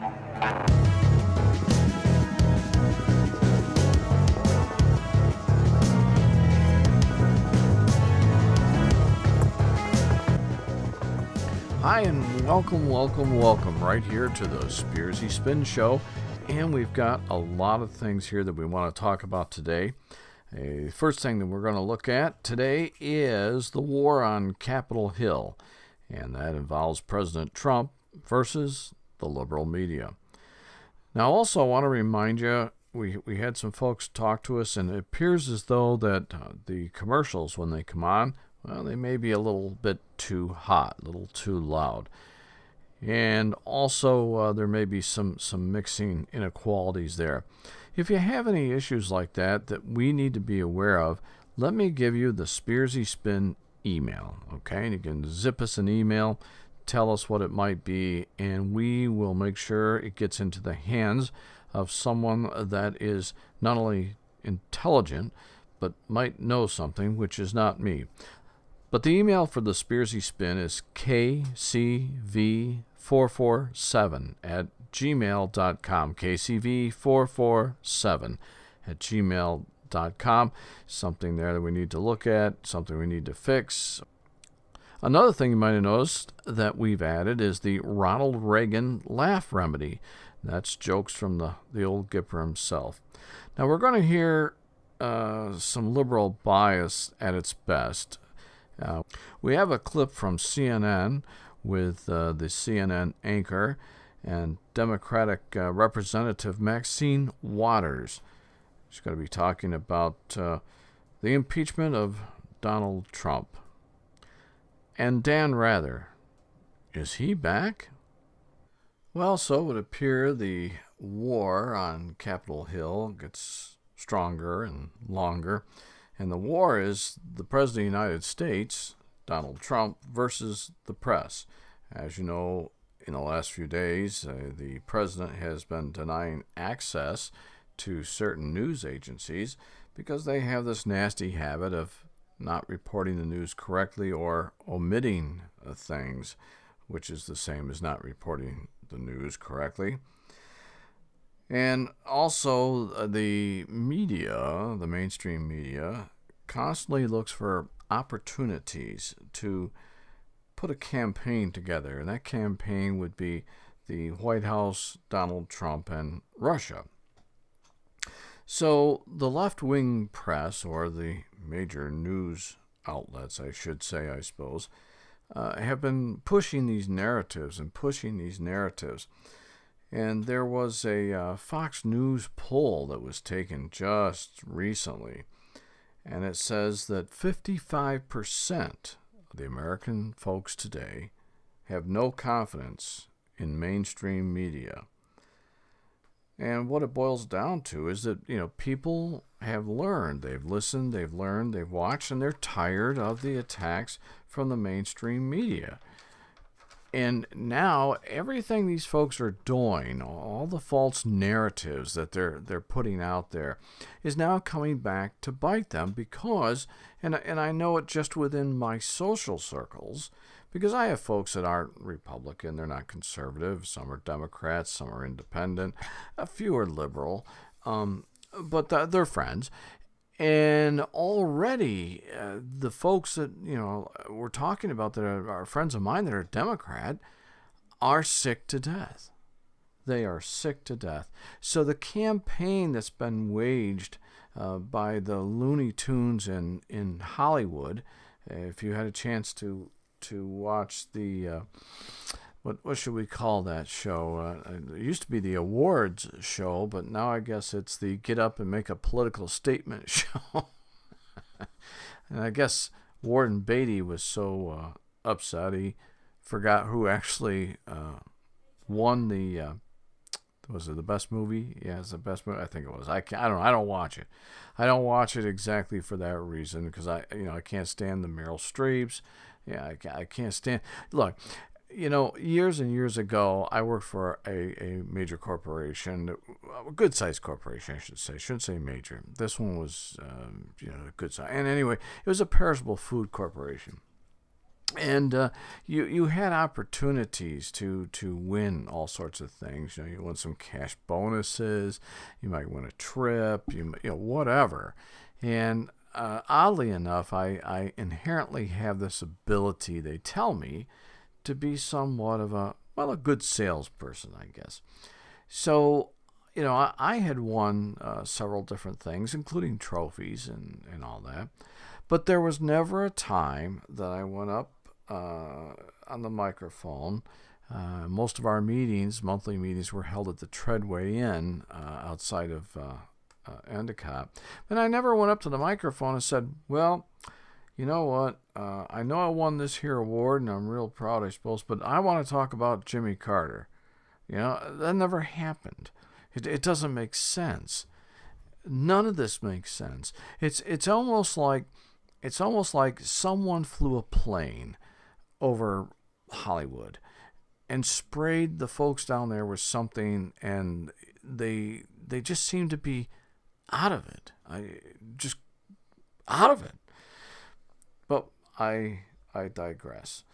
Hi, and welcome right here to the Spearsy Spin Show. And we've got a lot of things here that we want to talk about today. The first thing that we're going to look at today is the war on Capitol Hill, and that involves President Trump versus the liberal media. Now, also, I want to remind you, we had some folks talk to us, and it appears as though that the commercials, when they come on, well, they may be a little bit too hot, a little too loud. And also, there may be some mixing inequalities there. If you have any issues like that we need to be aware of, let me give you the Spearsy Spin email, okay? And you can zip us an email, tell us what it might be, and we will make sure it gets into the hands of someone that is not only intelligent, but might know something, which is not me. But the email for the Spearsy Spin is kcv447 at gmail.com. kcv447 at gmail.com. Something there that we need to look at, something we need to fix. Another thing you might have noticed that we've added is the Ronald Reagan laugh remedy. That's jokes from the old Gipper himself. Now we're going to hear some liberal bias at its best. We have a clip from CNN with the CNN anchor and Democratic Representative Maxine Waters. She's going to be talking about the impeachment of Donald Trump. And Dan Rather, is he back? Well, so it would appear the war on Capitol Hill gets stronger and longer. And the war is the President of the United States, Donald Trump, versus the press. As you know, in the last few days, the President has been denying access to certain news agencies because they have this nasty habit of not reporting the news correctly or omitting things, which is the same as not reporting the news correctly. And also, the media, the mainstream media, constantly looks for opportunities to put a campaign together. And that campaign would be the White House, Donald Trump, and Russia. So the left-wing press, or the major news outlets, I should say, I suppose, have been pushing these narratives. And there was a Fox News poll that was taken just recently, and it says that 55% of the American folks today have no confidence in mainstream media. And what it boils down to is that, people have learned, they've listened, they've learned, they've watched, and they're tired of the attacks from the mainstream media. And now everything these folks are doing, all the false narratives that they're putting out there, is now coming back to bite them because, and I know it just within my social circles, because I have folks that aren't Republican, they're not conservative, some are Democrats, some are independent, a few are liberal, but they're friends. And already, the folks that, we're talking about that are friends of mine that are Democrat are sick to death. They are sick to death. So the campaign that's been waged by the Looney Tunes in Hollywood, if you had a chance to watch the... What should we call that show? It used to be the awards show, but now I guess it's the get up and make a political statement show. And I guess Warren Beatty was so upset he forgot who actually won the. Was it the best movie? Yeah, it's the best movie. I think it was. I don't know. I don't watch it. I don't watch it exactly for that reason because I can't stand the Meryl Streeps. Yeah, I can't stand. Look. Years and years ago, I worked for a major corporation, a good-sized corporation, I should say. I shouldn't say major. This one was, a good size. And anyway, it was a perishable food corporation. And you had opportunities to win all sorts of things. You win some cash bonuses. You might win a trip. Whatever. And oddly enough, I inherently have this ability, they tell me, to be somewhat of a good salesperson, I guess. So, I had won several different things, including trophies and all that. But there was never a time that I went up on the microphone. Most of our monthly meetings, were held at the Treadway Inn outside of Endicott. And I never went up to the microphone and said, well, you know what, I know I won this here award and I'm real proud, I suppose, but I want to talk about Jimmy Carter. That never happened. It doesn't make sense. None of this makes sense. It's almost like someone flew a plane over Hollywood and sprayed the folks down there with something, and they just seem to be out of it. Just out of it. But I digress.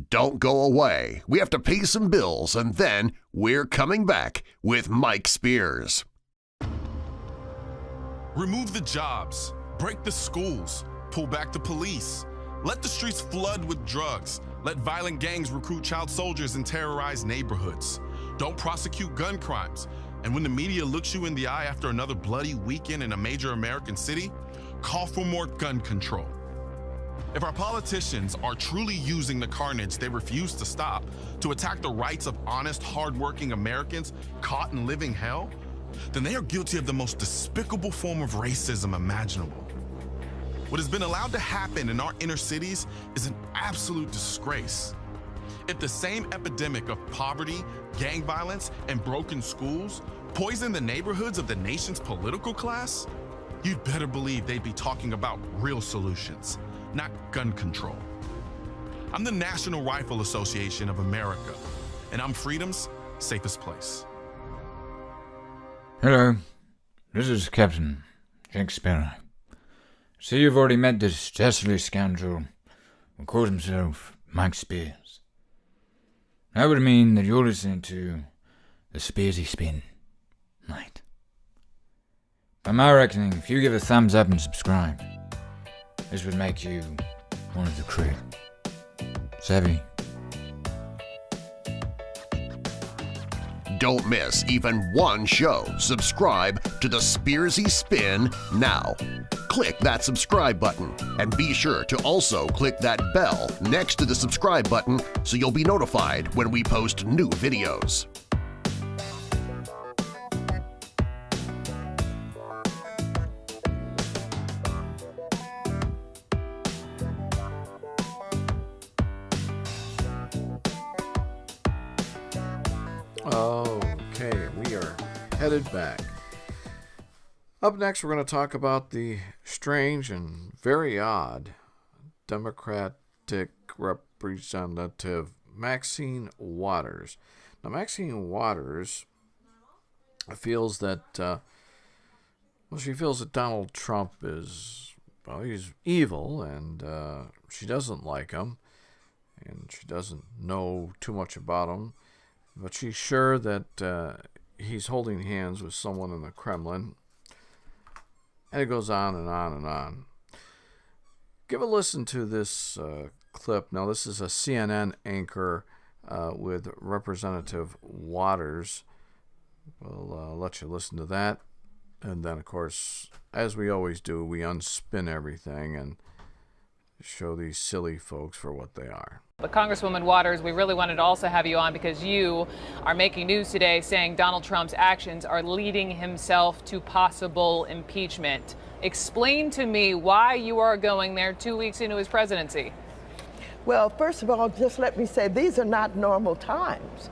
Don't go away. We have to pay some bills, and then we're coming back with Mike Spears. Remove the jobs, break the schools, pull back the police. Let the streets flood with drugs. Let violent gangs recruit child soldiers and terrorize neighborhoods. Don't prosecute gun crimes. And when the media looks you in the eye after another bloody weekend in a major American city, call for more gun control. If our politicians are truly using the carnage they refuse to stop to attack the rights of honest, hardworking Americans caught in living hell, then they are guilty of the most despicable form of racism imaginable. What has been allowed to happen in our inner cities is an absolute disgrace. If the same epidemic of poverty, gang violence, and broken schools poison the neighborhoods of the nation's political class, you'd better believe they'd be talking about real solutions, not gun control. I'm the National Rifle Association of America, and I'm freedom's safest place. Hello, this is Captain Jack Sparrow. See, you've already met this dastardly scoundrel who calls himself Mike Spears. That would mean that you're listening to the Spearsy Spin Night. By my reckoning, if you give a thumbs up and subscribe, this would make you one of the crew. Savvy? Don't miss even one show. Subscribe to the Spearsy Spin now. Click that subscribe button and be sure to also click that bell next to the subscribe button so you'll be notified when we post new videos. Okay, we are headed back. Up next, we're going to talk about the strange and very odd Democratic Representative Maxine Waters. Now, Maxine Waters feels that, she feels that Donald Trump is, he's evil, and she doesn't like him, and she doesn't know too much about him, but she's sure that he's holding hands with someone in the Kremlin. And it goes on and on and on. Give a listen to this clip. Now, this is a CNN anchor with Representative Waters. We'll let you listen to that. And then, of course, as we always do, we unspin everything and show these silly folks for what they are. But Congresswoman Waters, we really wanted to also have you on because you are making news today saying Donald Trump's actions are leading himself to possible impeachment. Explain to me why you are going there 2 weeks into his presidency. Well, first of all, just let me say these are not normal times.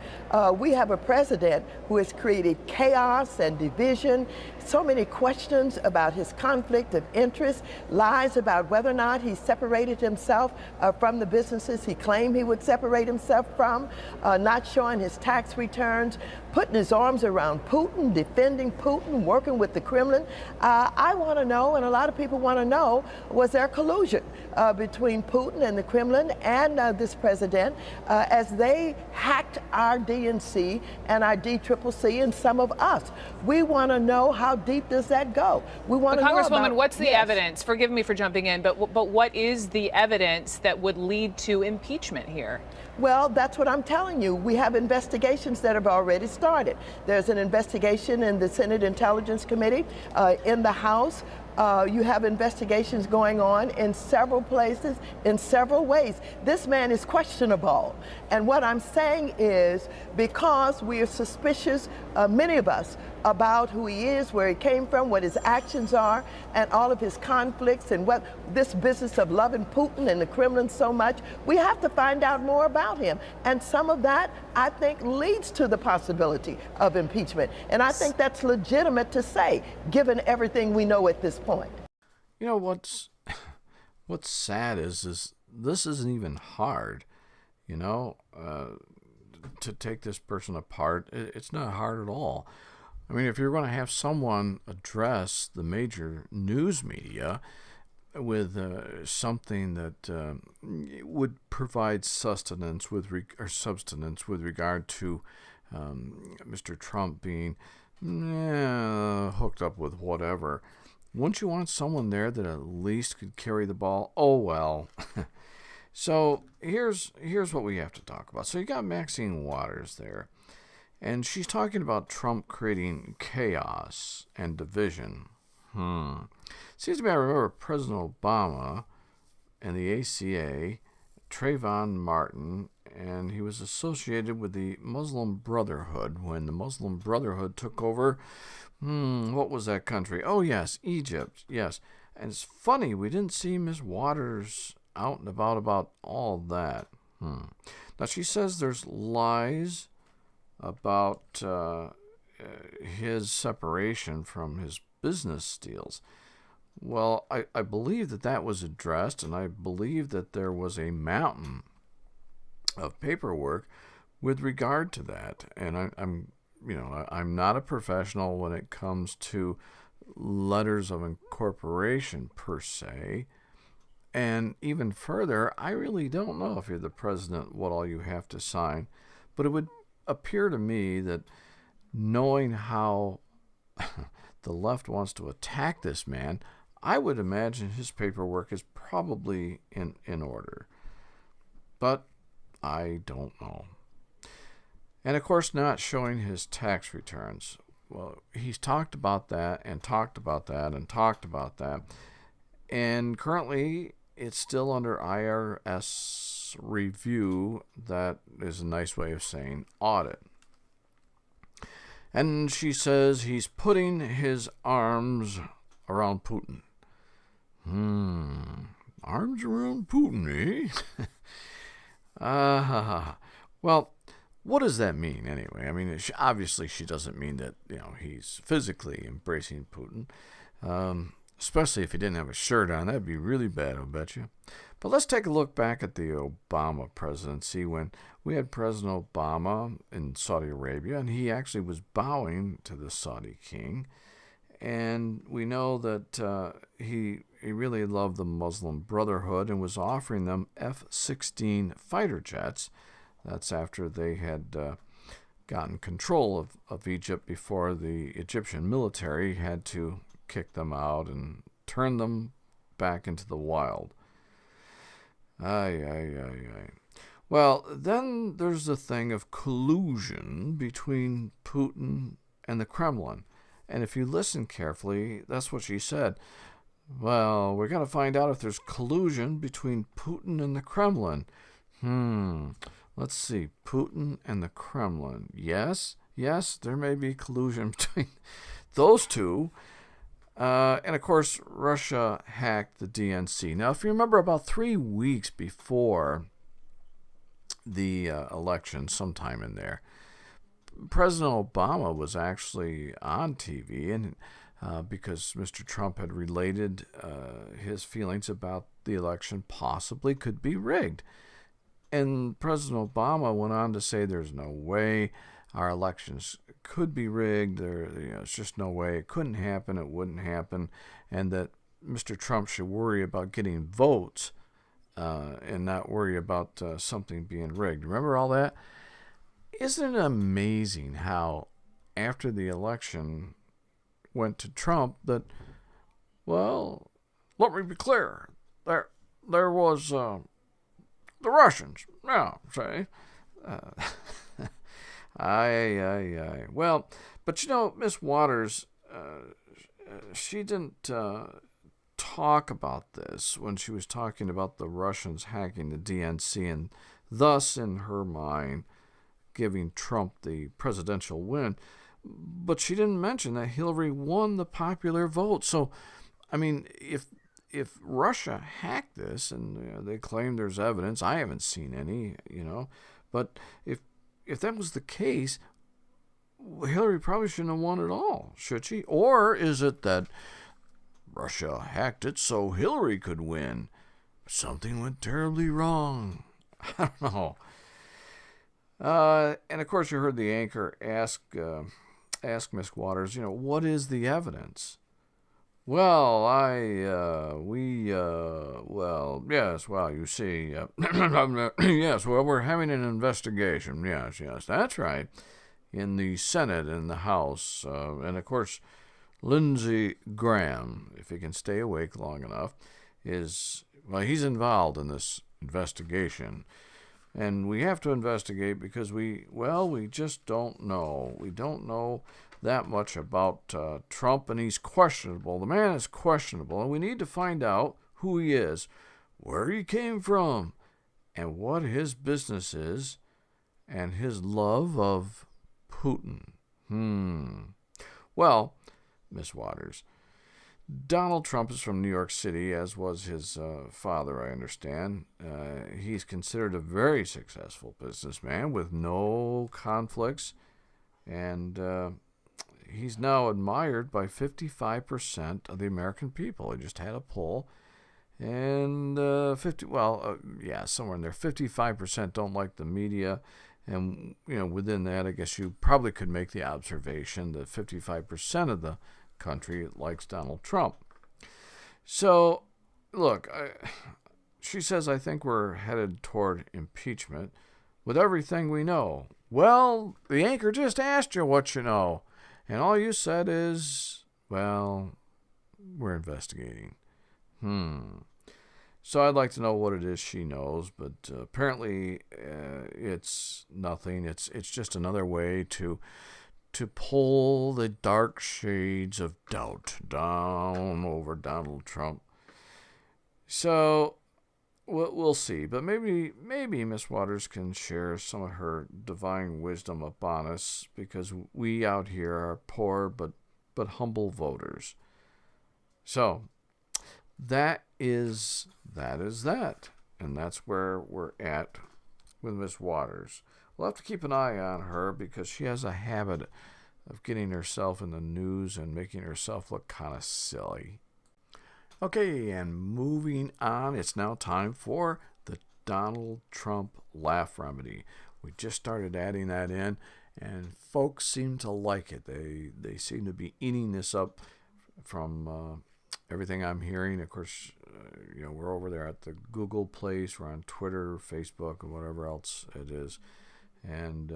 We have a president who has created chaos and division, so many questions about his conflict of interest, lies about whether or not he separated himself from the businesses he claimed he would separate himself from, not showing his tax returns, putting his arms around Putin, defending Putin, working with the Kremlin. I want to know, and a lot of people want to know, was there collusion between Putin and the Kremlin and this president as they hacked our DNC and our DCCC and some of us? We want to know, how deep does that go? We want to know about, Congresswoman, what's the yes. evidence? Forgive me for jumping in, but what is the evidence that would lead to impeachment here? Well, that's what I'm telling you. We have investigations that have already started. There's an investigation in the Senate Intelligence Committee, in the House. You have investigations going on in several places, in several ways. This man is questionable. And what I'm saying is, because we are suspicious, many of us, about who he is, where he came from, what his actions are, and all of his conflicts, and what this business of loving Putin and the Kremlin so much, we have to find out more about him. And some of that, I think, leads to the possibility of impeachment. And I think that's legitimate to say, given everything we know at this point. You know, what's sad is this isn't even hard, you know, to take this person apart. It's not hard at all. I mean, if you're going to have someone address the major news media with something that would provide substance with regard to Mr. Trump being hooked up with whatever, wouldn't you want someone there that at least could carry the ball? Oh, well. So here's what we have to talk about. So you got Maxine Waters there. And she's talking about Trump creating chaos and division. Seems to me I remember President Obama and the ACA, Trayvon Martin, and he was associated with the Muslim Brotherhood when the Muslim Brotherhood took over, what was that country? Oh, yes, Egypt, yes. And it's funny, we didn't see Ms. Waters out and about all that. Now, she says there's lies about his separation from his business deals. Well, I believe that was addressed, and I believe that there was a mountain of paperwork with regard to that. And I'm not a professional when it comes to letters of incorporation per se. And even further, I really don't know, if you're the president, what all you have to sign. But it would appear to me that, knowing how the left wants to attack this man, I would imagine his paperwork is probably in order. But I don't know. And of course, not showing his tax returns. Well, he's talked about that and talked about that and talked about that. And currently, it's still under IRS review. That is a nice way of saying audit. And she says he's putting his arms around Putin. Arms around Putin, eh? Well, what does that mean anyway? I mean, obviously she doesn't mean that, he's physically embracing Putin. Especially if he didn't have a shirt on. That'd be really bad, I'll bet you. But let's take a look back at the Obama presidency, when we had President Obama in Saudi Arabia, and he actually was bowing to the Saudi king. And we know that he really loved the Muslim Brotherhood and was offering them F-16 fighter jets. That's after they had gotten control of Egypt, before the Egyptian military had to kick them out and turn them back into the wild. Well, then there's the thing of collusion between Putin and the Kremlin. And if you listen carefully, that's what she said. Well, we're going to find out if there's collusion between Putin and the Kremlin. Let's see. Putin and the Kremlin. Yes, there may be collusion between those two. And of course, Russia hacked the DNC. Now, if you remember, about 3 weeks before the election, sometime in there, President Obama was actually on TV, and because Mr. Trump had related his feelings about the election possibly could be rigged. And President Obama went on to say there's no way our elections could be rigged. It's just no way. It couldn't happen. It wouldn't happen. And that Mr. Trump should worry about getting votes and not worry about something being rigged. Remember all that? Isn't it amazing how after the election went to Trump that, well, let me be clear, there was the Russians. Yeah, say. Well, but Miss Waters, she didn't talk about this when she was talking about the Russians hacking the DNC and thus, in her mind, giving Trump the presidential win. But she didn't mention that Hillary won the popular vote. So, I mean, if Russia hacked this, and they claim there's evidence, I haven't seen any, but if that was the case, Hillary probably shouldn't have won at all, should she? Or is it that Russia hacked it so Hillary could win? Something went terribly wrong. I don't know. And of course, you heard the anchor ask Miss Waters, what is the evidence? Well, you see, yes, well, we're having an investigation. Yes, that's right. In the Senate and the House. And of course, Lindsey Graham, if he can stay awake long enough, he's involved in this investigation. And we have to investigate because we just don't know. We don't know that much about Trump, and he's questionable. The man is questionable, and we need to find out who he is, where he came from, and what his business is, and his love of Putin. Well, Miss Waters, Donald Trump is from New York City, as was his father, I understand. He's considered a very successful businessman with no conflicts, and he's now admired by 55% of the American people. He just had a poll, and somewhere in there, 55% don't like the media, and within that, I guess you probably could make the observation that 55% of the country likes Donald Trump. So, look, she says, I think we're headed toward impeachment with everything we know. Well, the anchor just asked you what you know, and all you said is, well, we're investigating. So I'd like to know what it is she knows, but apparently it's nothing. It's just another way to pull the dark shades of doubt down over Donald Trump. So we'll see. But maybe Miss Waters can share some of her divine wisdom upon us, because we out here are poor but humble voters. So that is that. And that's where we're at with Miss Waters. We'll have to keep an eye on her because she has a habit of getting herself in the news and making herself look kind of silly. Okay, and moving on, it's now time for the Donald Trump laugh remedy. We just started adding that in, and folks seem to like it. They seem to be eating this up from everything I'm hearing. Of course, we're over there at the Google place. We're on Twitter, Facebook, and whatever else it is. And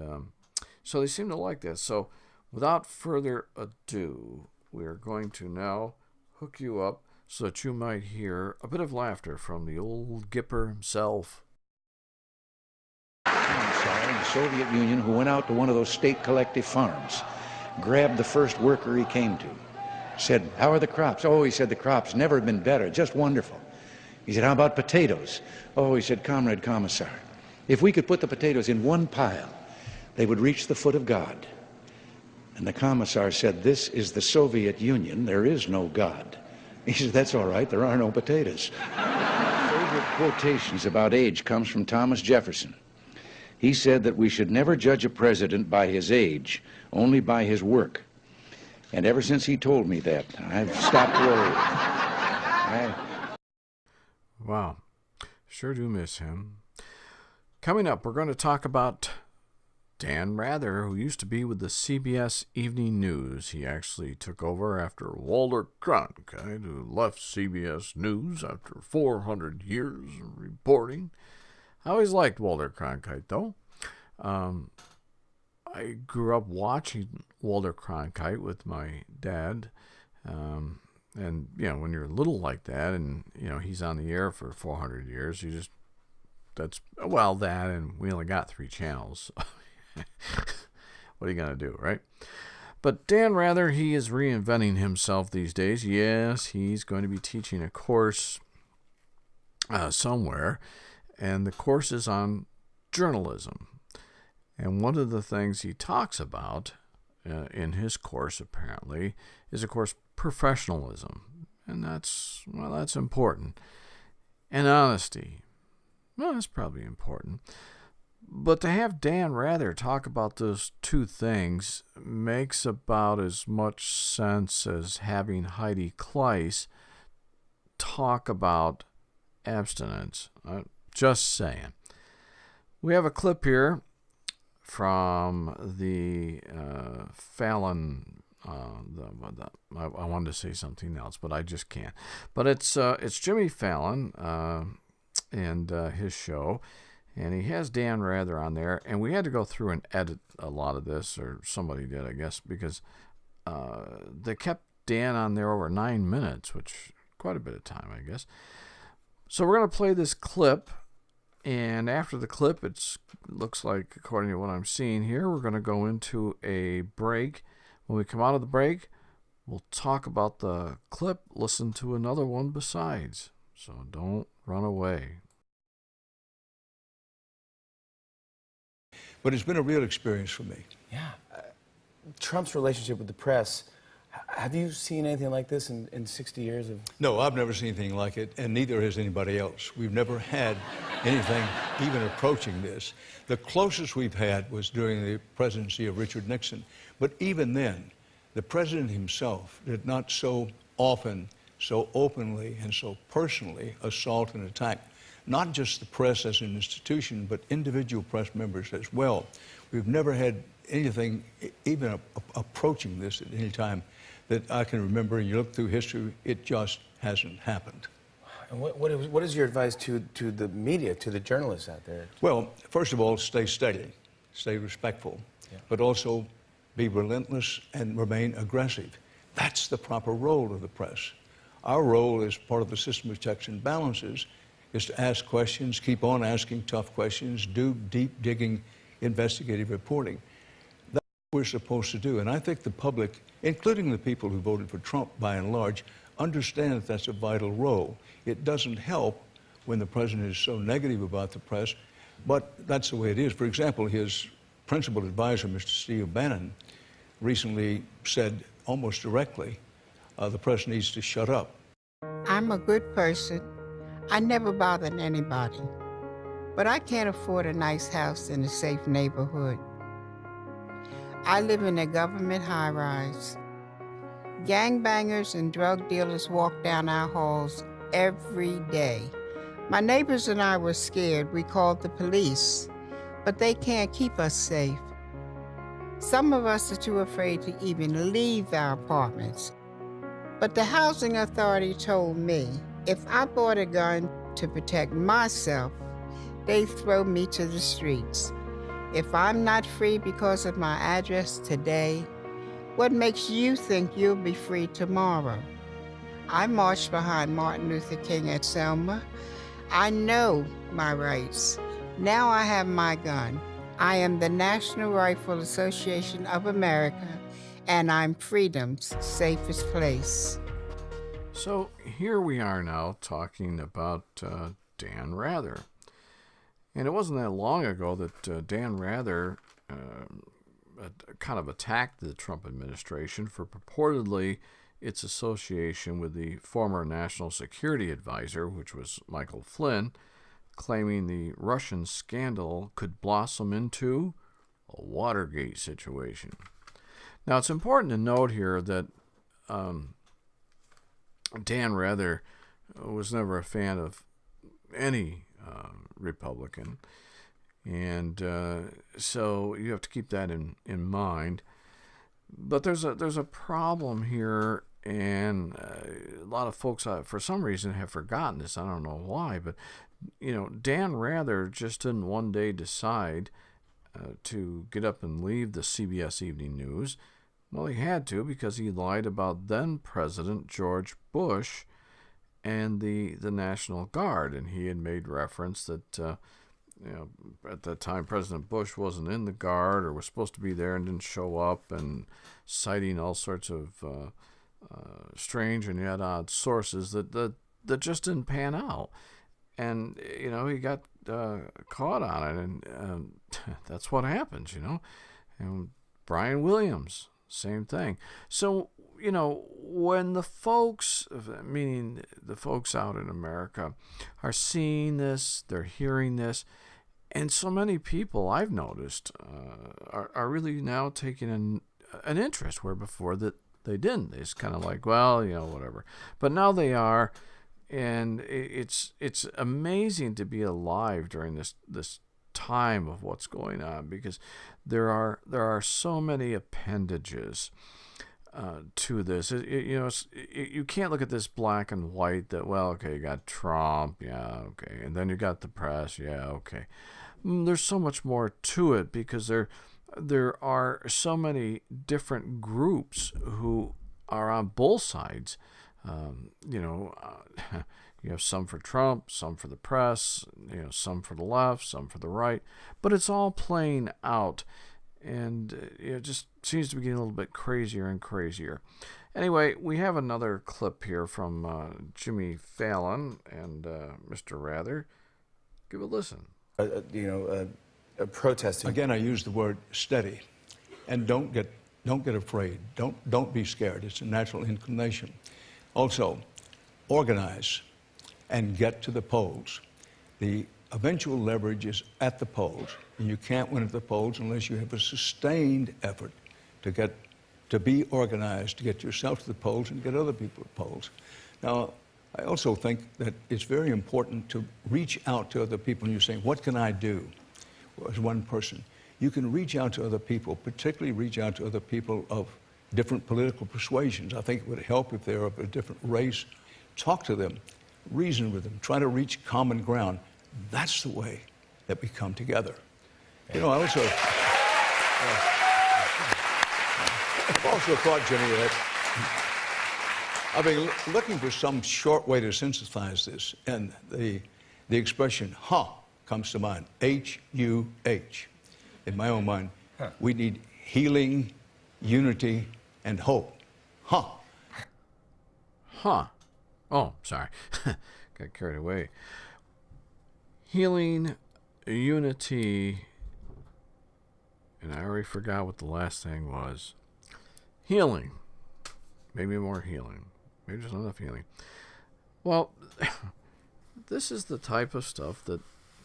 so they seem to like this. So without further ado, we are going to now hook you up so that you might hear a bit of laughter from the old Gipper himself. In the Soviet Union, who went out to one of those state collective farms, grabbed the first worker he came to, said, "How are the crops?" "Oh," he said, "the crops never been better, just wonderful." He said, "How about potatoes?" "Oh," he said, "Comrade Commissar, if we could put the potatoes in one pile, they would reach the foot of God." And the commissar said, "This is the Soviet Union. There is no God." He said, "That's all right. There are no potatoes." Favorite quotations about age comes from Thomas Jefferson. He said that we should never judge a president by his age, only by his work. And ever since he told me that, I've stopped worrying. Wow. Sure do miss him. Coming up, we're going to talk about Dan Rather, who used to be with the CBS Evening News. He actually took over after Walter Cronkite, who left CBS News after 400 years of reporting. I always liked Walter Cronkite, though. I grew up watching Walter Cronkite with my dad. And, when you're little like that and, he's on the air for 400 years, that, and we only got 3 channels. What are you going to do, right? But Dan Rather, he is reinventing himself these days. Yes, he's going to be teaching a course somewhere, and the course is on journalism. And one of the things he talks about in his course, apparently, is, of course, professionalism. And that's important. And honesty. Well, that's probably important. But to have Dan Rather talk about those two things makes about as much sense as having Heidi Kleiss talk about abstinence. Just saying. We have a clip here from the Fallon. I wanted to say something else, but I just can't. But it's Jimmy Fallon and his show, and he has Dan Rather on there, and we had to go through and edit a lot of this, or somebody did, I guess, because they kept Dan on there over 9 minutes, which quite a bit of time, I guess. So we're going to play this clip. And after the clip, it looks like, according to what I'm seeing here, we're going to go into a break. When we come out of the break, we'll talk about the clip, listen to another one besides. So don't run away. But it's been a real experience for me. Yeah. Trump's relationship with the press, have you seen anything like this in 60 years of... No, I've never seen anything like it, and neither has anybody else. We've never had anything even approaching this. The closest we've had was during the presidency of Richard Nixon. But even then, the president himself did not so often, so openly, and so personally assault and attack not just the press as an institution, but individual press members as well. We've never had anything even approaching this at any time that I can remember. And you look through history, it just hasn't happened. And what is your advice to the media, to the journalists out there? Well, first of all, stay steady, stay respectful, but also be relentless and remain aggressive. That's the proper role of the press. Our role as part of the system of checks and balances is to ask questions, keep on asking tough questions, do deep digging investigative reporting. That's what we're supposed to do. And I think the public, including the people who voted for Trump by and large, understand that that's a vital role. It doesn't help when the president is so negative about the press, but that's the way it is. For example, his principal advisor, Mr. Steve Bannon, recently said almost directly, the press needs to shut up. I'm a good person. I never bothered anybody. But I can't afford a nice house in a safe neighborhood. I live in a government high-rise. Gangbangers and drug dealers walk down our halls every day. My neighbors and I were scared. We called the police, but they can't keep us safe. Some of us are too afraid to even leave our apartments. But the housing authority told me if I bought a gun to protect myself, they throw me to the streets. If I'm not free because of my address today, what makes you think you'll be free tomorrow? I marched behind Martin Luther King at Selma. I know my rights. Now I have my gun. I am the National Rifle Association of America, and I'm freedom's safest place. So here we are now talking about Dan Rather. And it wasn't that long ago that Dan Rather kind of attacked the Trump administration for purportedly its association with the former National Security Advisor, which was Michael Flynn, claiming the Russian scandal could blossom into a Watergate situation. Now, it's important to note here that Dan Rather was never a fan of any Republican. And so you have to keep that in mind. But there's a problem here, and a lot of folks, for some reason, have forgotten this. I don't know why, but Dan Rather just didn't one day decide to get up and leave the CBS Evening News. Well, he had to, because he lied about then President George Bush and the National Guard, and he had made reference that at that time President Bush wasn't in the Guard or was supposed to be there and didn't show up, and citing all sorts of strange and yet odd sources that just didn't pan out. And he got caught on it, and that's what happens. And Brian Williams, same thing. So when the folks, meaning the folks out in America, are seeing this, they're hearing this, and so many people I've noticed are really now taking an interest where before that they didn't. They just kind of like, well, whatever. But now they are, and it's amazing to be alive during this time of what's going on, because there are so many appendages to this. You can't look at this black and white that, well, okay, you got Trump, yeah, okay, and then you got the press, yeah, okay. There's so much more to it, because there are so many different groups who are on both sides. You have some for Trump, some for the press, some for the left, some for the right, but it's all playing out. And it just seems to be getting a little bit crazier and crazier. Anyway, we have another clip here from Jimmy Fallon and Mr. Rather. Give a listen. Protesting. Again, I use the word steady, and don't get afraid. Don't be scared. It's a natural inclination. Also, organize and get to the polls. The eventual leverage is at the polls, and you can't win at the polls unless you have a sustained effort to be organized, to get yourself to the polls and get other people to the polls. Now, I also think that it's very important to reach out to other people. And you're saying, what can I do as one person? You can reach out to other people, particularly reach out to other people of different political persuasions. I think it would help if they're of a different race. Talk to them, reason with them, try to reach common ground. That's the way that we come together. I also I've also thought, Jimmy, that I've been looking for some short way to synthesize this, and the expression "huh" comes to mind. H-U-H. In my own mind, we need healing, unity, and hope. Huh. Huh. Oh, sorry. Got carried away. Healing, unity, and I already forgot what the last thing was. Healing. Maybe more healing. Maybe just enough healing. Well, this is the type of stuff that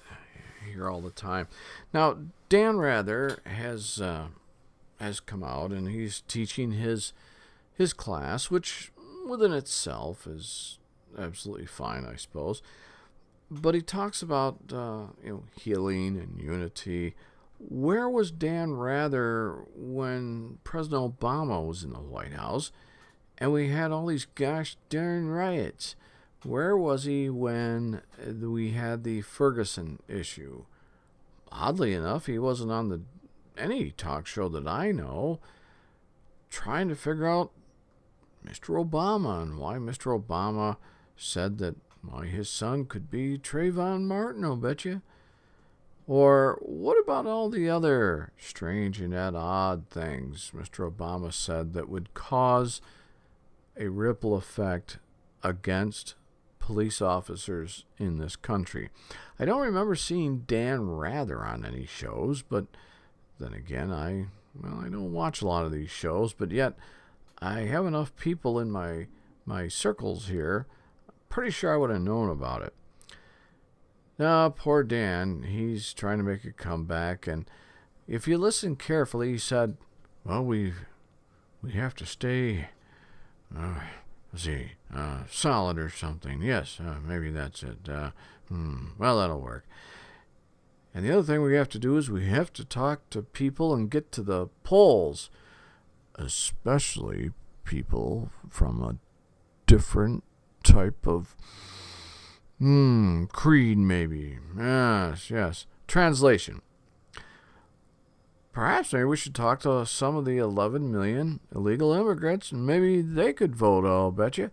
I hear all the time. Now, Dan Rather has come out, and he's teaching his class, which within itself is absolutely fine, I suppose. But he talks about healing and unity. Where was Dan Rather when President Obama was in the White House and we had all these gosh darn riots? Where was he when we had the Ferguson issue? Oddly enough, he wasn't on any talk show that I know trying to figure out Mr. Obama and why Mr. Obama said that his son could be Trayvon Martin, I'll bet you. Or what about all the other strange and yet odd things Mr. Obama said that would cause a ripple effect against police officers in this country? I don't remember seeing Dan Rather on any shows, but then again, I don't watch a lot of these shows, but yet I have enough people in my circles here. Pretty sure I would have known about it. Now, poor Dan, he's trying to make a comeback, and if you listen carefully, he said, well, we've we have to stay, solid or something. Yes, maybe that's it. Well, that'll work. And the other thing we have to do is we have to talk to people and get to the polls, especially people from a different type of creed, maybe. Yes. Translation. Perhaps maybe we should talk to some of the 11 million illegal immigrants, and maybe they could vote, I'll bet you.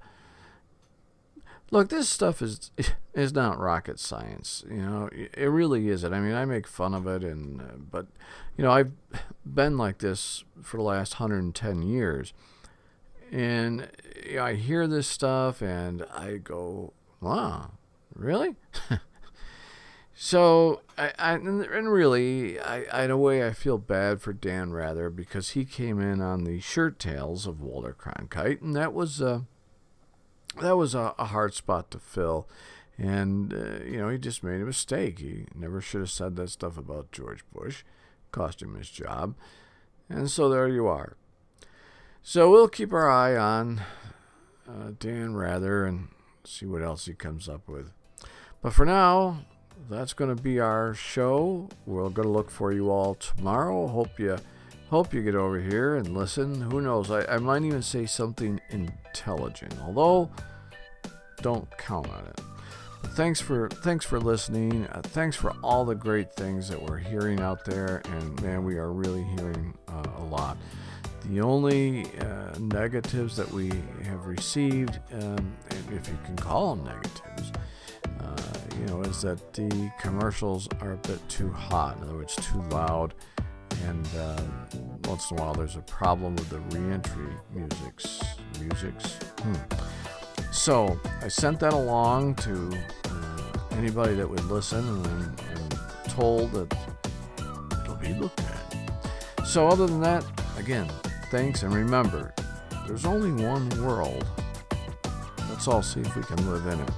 Look, this stuff is not rocket science, It really isn't. I mean, I make fun of it, but I've been like this for the last 110 years, and I hear this stuff, and I go, "Wow, really?" So, in a way, I feel bad for Dan Rather, because he came in on the shirt tails of Walter Cronkite, and that was a hard spot to fill. And, he just made a mistake. He never should have said that stuff about George Bush. Cost him his job. And so there you are. So we'll keep our eye on Dan Rather and see what else he comes up with. But for now, that's going to be our show. We're going to look for you all tomorrow. Hope you get over here and listen. Who knows? I might even say something intelligent, although don't count on it. But thanks for listening. Thanks for all the great things that we're hearing out there, and man, we are really hearing a lot. The only negatives that we have received, if you can call them negatives, is that the commercials are a bit too hot. In other words, too loud. And once in a while, there's a problem with the reentry musics. So I sent that along to anybody that would listen, and told that it'll be looked at. So other than that, again, thanks, and remember, there's only one world. Let's all see if we can live in it.